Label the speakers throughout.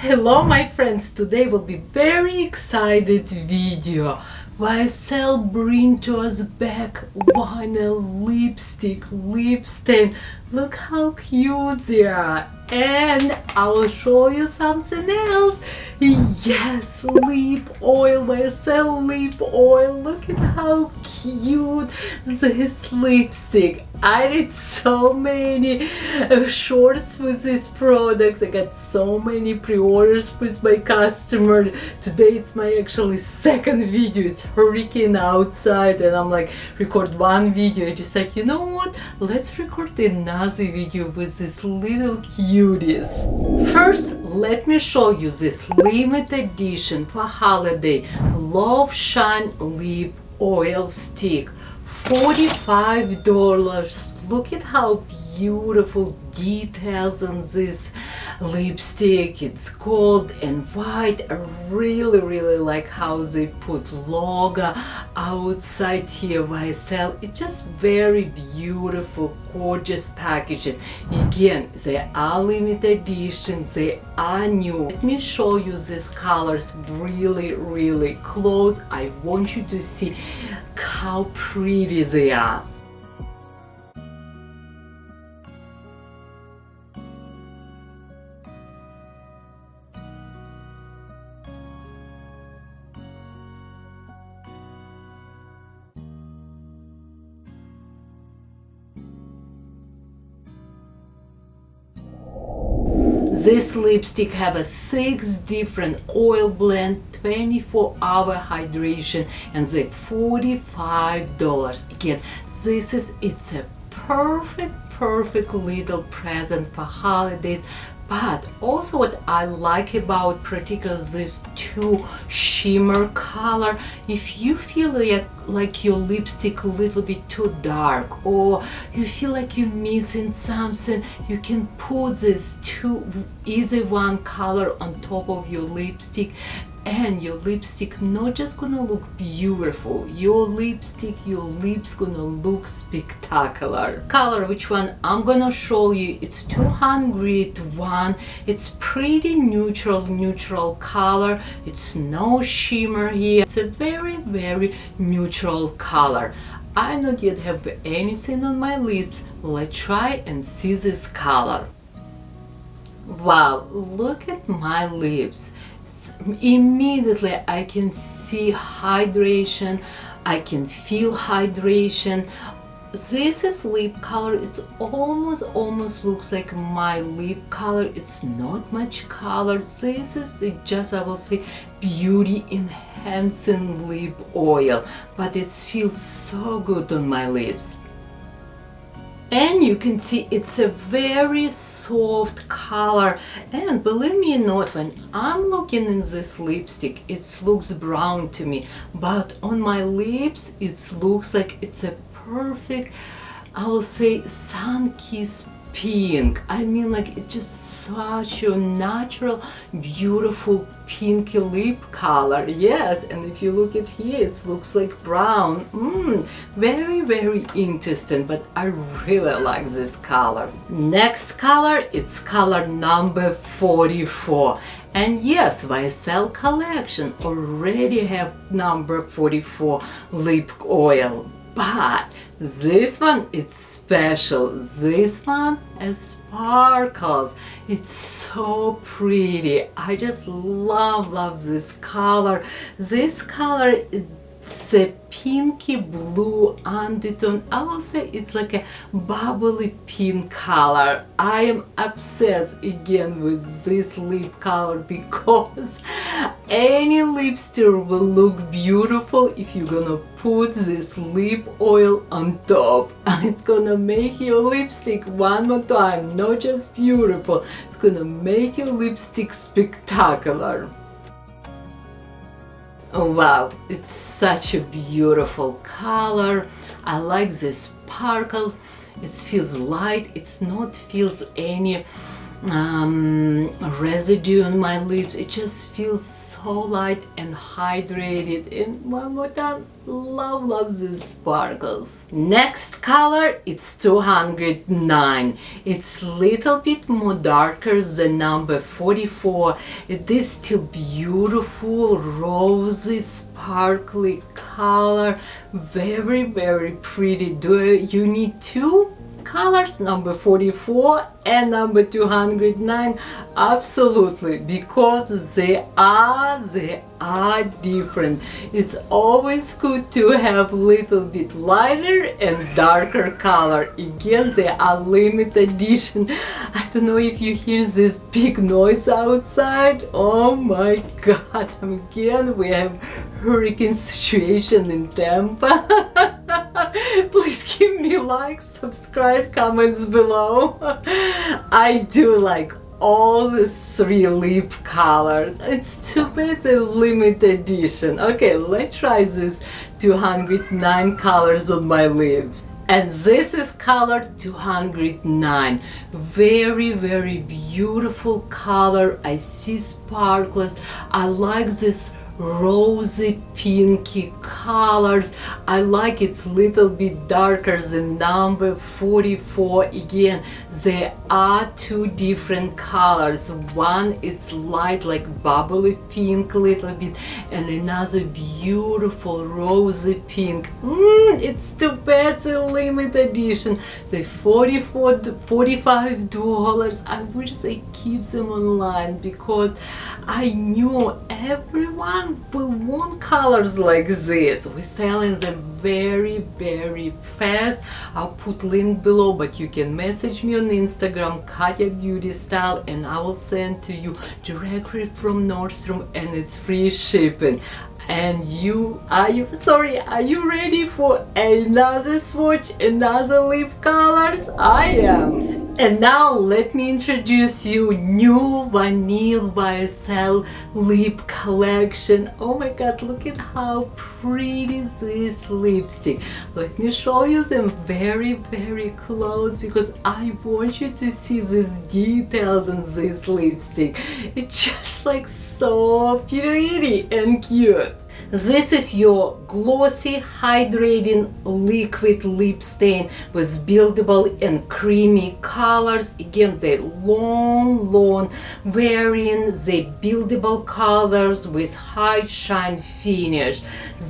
Speaker 1: Hello my friends, today will be very excited video. YSL bring to us back vinyl lipstick, lip stain. Look how cute they are. And I will show you something else. Yes, lip oil, YSL lip oil. Look at how cute this lipstick. I did so many shorts with this product. I got so many pre-orders with my customer. Today it's my actually second video. It's hurricane outside and I'm like record one video. I just like, you know what, let's record another video with this little cuties. First, let me show you this limited edition for holiday Loveshine Lip Oil Stick. $45. Look at how beautiful details on this lipstick. It's gold and white. I really like how they put logo outside here, YSL. It's just very beautiful, gorgeous packaging. Again, they are limited editions, they are new. Let me show you these colors really close. I want you to see how pretty they are. This lipstick have a 6 different oil blend, 24-hour hydration, and they $45. Again, it's a perfect little present for holidays. But also what I like about particularly these two shimmer color, if you feel like your lipstick a little bit too dark or you feel like you're missing something, you can put this two easy one color on top of your lipstick and your lipstick not just gonna look beautiful, your lips gonna look spectacular. Color which one I'm gonna show you, it's 201. It's pretty neutral color. It's no shimmer here. It's a very neutral color. I not yet have anything on my lips. Let's try and see this color. Wow, look at my lips. Immediately I can see hydration, I can feel hydration. This is lip color. It's almost looks like my lip color. It's not much color. This is just, I will say, beauty enhancing lip oil, but it feels so good on my lips. And you can see it's a very soft color, and believe me or not, when I'm looking in this lipstick it looks brown to me, but on my lips it looks like it's a perfect, I will say, sun-kissed pink. I mean, like, it's just such a natural beautiful pinky lip color. Yes, and if you look at here it looks like brown. Very interesting, but I really like this color. Next color, it's color number 44. And yes, YSL collection already have number 44 lip oil. But this one, it's special. This one has sparkles. It's so pretty. I just love this color. This color, it's a pinky blue undertone. I will say it's like a bubbly pink color. I am obsessed again with this lip color because any lipstick will look beautiful if you're gonna put this lip oil on top. It's gonna make your lipstick one more time not just beautiful, it's gonna make your lipstick spectacular. Oh wow, it's such a beautiful color. I like the sparkles. It feels light. It's not feels any residue on my lips. It just feels so light and hydrated. And one more time, love these sparkles. Next color, it's 209. It's little bit more darker than number 44. It is still beautiful, rosy, sparkly color. Very pretty. Do you need two colors, number 44 and number 209? Absolutely, because they are different. It's always good to have little bit lighter and darker color. Again, they are limited edition. I don't know if you hear this big noise outside. Oh my god, again we have hurricane situation in Tampa. Please give me like, subscribe, comments below. I do like all these three lip colors. It's too bad it's a limited edition. Okay, let's try this 209 colors on my lips. And this is color 209. Very beautiful color. I see sparkles. I like this rosy pinky colors. I like it's little bit darker than number 44. Again, there are two different colors. One it's light like bubbly pink little bit, and another beautiful rosy pink. It's too bad it's a limited edition. They $45. I wish they keep them online, because I knew everyone will want colors like this. We're selling them very fast. I'll put link below, but you can message me on Instagram, Katya Beauty Style, and I will send to you directly from Nordstrom, and it's free shipping. And are you ready for another swatch, another lip colors? I am. And now let me introduce you new Vanille YSL lip collection. Oh my god, look at how pretty this lipstick. Let me show you them very close, because I want you to see these details in this lipstick. It's just like so pretty and cute. This is your glossy, hydrating liquid lip stain with buildable and creamy colors. Again, they're long wearing, they buildable colors with high shine finish.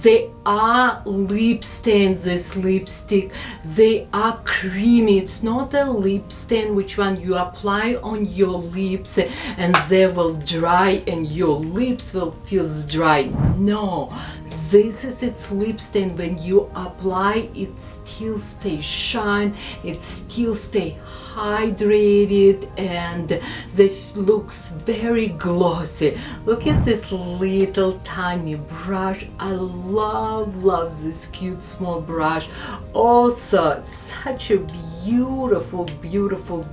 Speaker 1: They are lip stains, this lipstick. They are creamy. It's not a lip stain which one you apply on your lips and they will dry and your lips will feel dry. No, this is its lip stain. When you apply, it still stay shine, it still stay hydrated, and this looks very glossy. Look at this little tiny brush. I love this cute small brush. Also, such a beautiful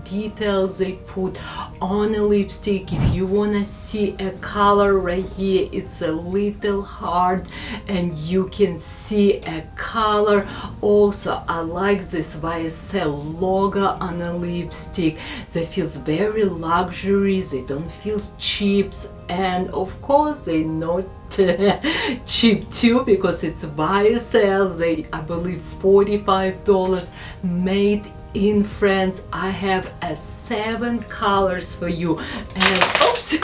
Speaker 1: details they put on a lipstick. If you want to see a color right here, it's a little hard and you can see a color. Also, I like this YSL logo on a lipstick. They feels very luxury, they don't feel cheap, and of course they not cheap too, because it's YSL. They, I believe, $45, made in France. I have 7 colors for you, and oops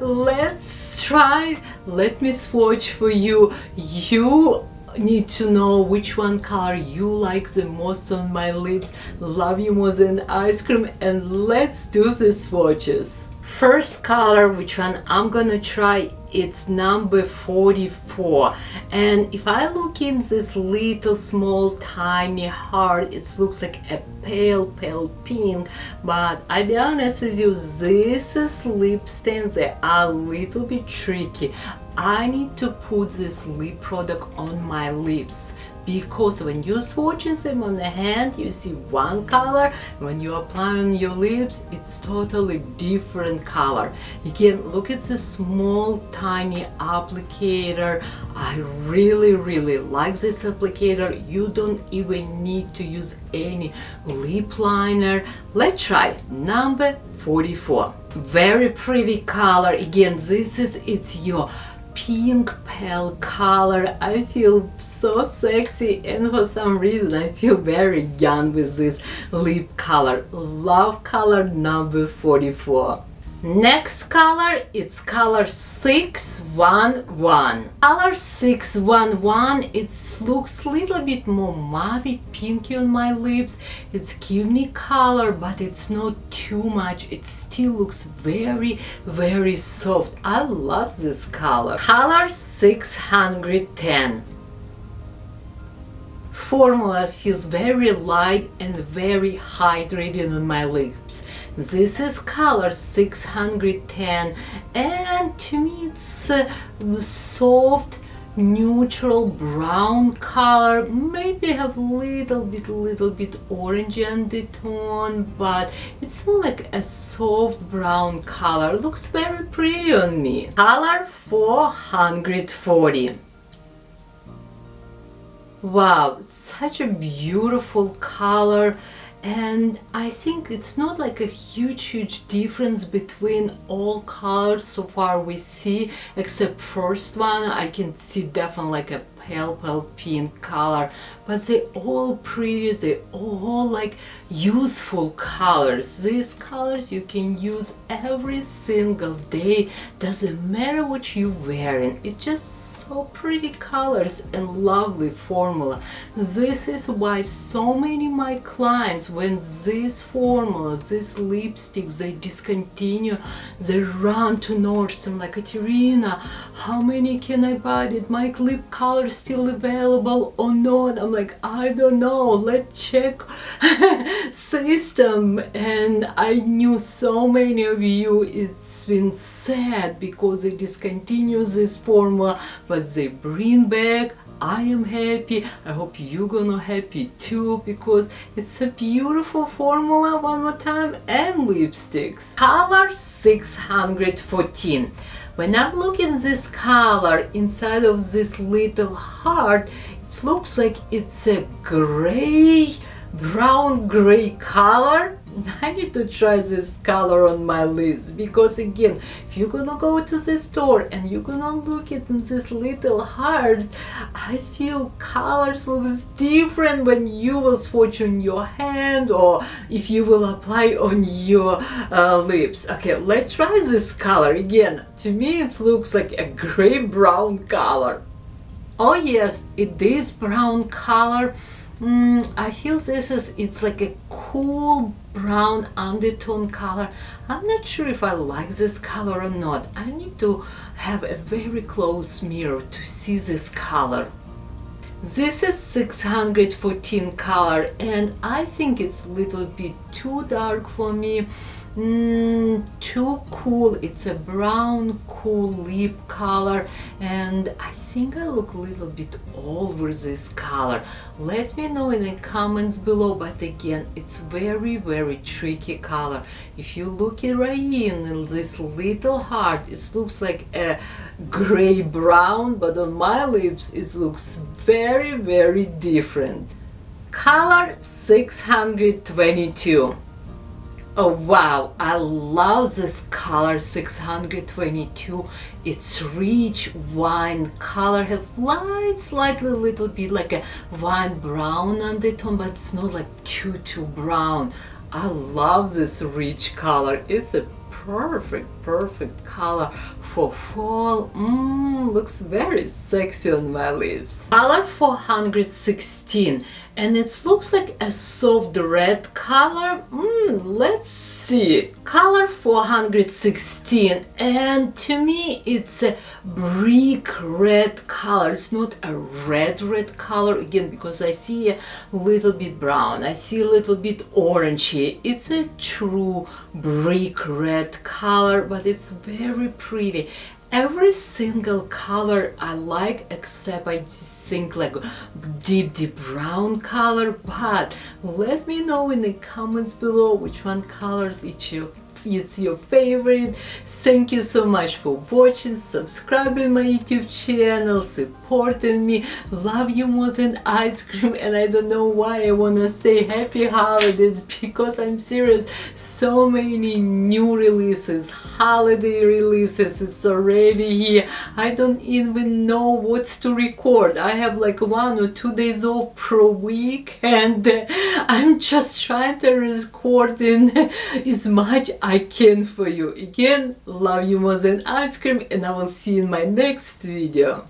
Speaker 1: let's try, let me swatch for you. You need to know which one color you like the most on my lips. Love you more than ice cream, and let's do the swatches. First color, which one I'm gonna try, it's number 44, and if I look in this little small tiny heart, it looks like a pale pink, but I be honest with you, this is lip stains. They are a little bit tricky. I need to put this lip product on my lips because when you're swatching them on the hand, you see one color. When you apply on your lips, it's totally different color. Again, look at this small tiny applicator. I really like this applicator. You don't even need to use any lip liner. Let's try number 44. Very pretty color. Again, it's your pink pale color. I feel so sexy, and for some reason I feel very young with this lip color. Love color number 44. Next color, it's color 611. Color 611, it looks a little bit more mauve pinky on my lips. It's give me color, but it's not too much. It still looks very soft. I love this color. Color 610. Formula feels very light and very hydrating on my lips. This is color 610, and to me it's a soft neutral brown color. Maybe have little bit orange undertone, but it's more like a soft brown color. Looks very pretty on me. Color 440. Wow, such a beautiful color. And I think it's not like a huge difference between all colors so far we see, except first one. I can see definitely like a pale pink color, but they all pretty, they all like useful colors. These colors you can use every single day, doesn't matter what you're wearing. It's just so pretty colors and lovely formula. This is why so many of my clients, when these formulas, these lipsticks, they discontinue, they run to Nordstrom like, Katerina, how many can I buy? Did my lip color still available or not? I'm like, I don't know, let's check system. And I knew so many of you, it's been sad because they discontinue this formula, but they bring back. I am happy. I hope you're gonna happy too, because it's a beautiful formula one more time. And lipsticks. Color 614. When I'm looking at this color inside of this little heart, it looks like it's a gray, brown gray color. I need to try this color on my lips, because again, if you're gonna go to the store and you're gonna look at this little heart, I feel colors looks different when you will swatch on your hand or if you will apply on your lips. Okay, let's try this color again. To me it looks like a gray brown color. Oh yes, it is brown color. I feel it's like a cool brown undertone color. I'm not sure if I like this color or not. I need to have a very close mirror to see this color. This is 614 color, and I think it's a little bit too dark for me. Too cool. It's a brown cool lip color, and I think I look a little bit old with this color. Let me know in the comments below, but again, it's very tricky color. If you look it right in this little heart, it looks like a gray brown, but on my lips it looks very different. Color 622. Oh wow, I love this color 622. It's rich wine color, have light, slightly little bit like a wine brown undertone, but it's not like too brown. I love this rich color. It's a perfect color for fall. Looks very sexy on my lips. Color 416, and it looks like a soft red color. Let's see. Color 416, and to me it's a brick red color. It's not a red color, again, because I see a little bit brown, I see a little bit orangey. It's a true brick red color, but it's very pretty. Every single color I like, except I think like deep brown color, but let me know in the comments below which one colors it's your favorite. Thank you so much for watching, subscribing my YouTube channel, supporting me. Love you more than ice cream, and I don't know why I wanna say happy holidays, because I'm serious. So many new releases, holiday releases, it's already here. I don't even know what's to record. I have like 1 or 2 days off per week, and I'm just trying to record in as much I can for you. Again, love you more than ice cream, and I will see you in my next video.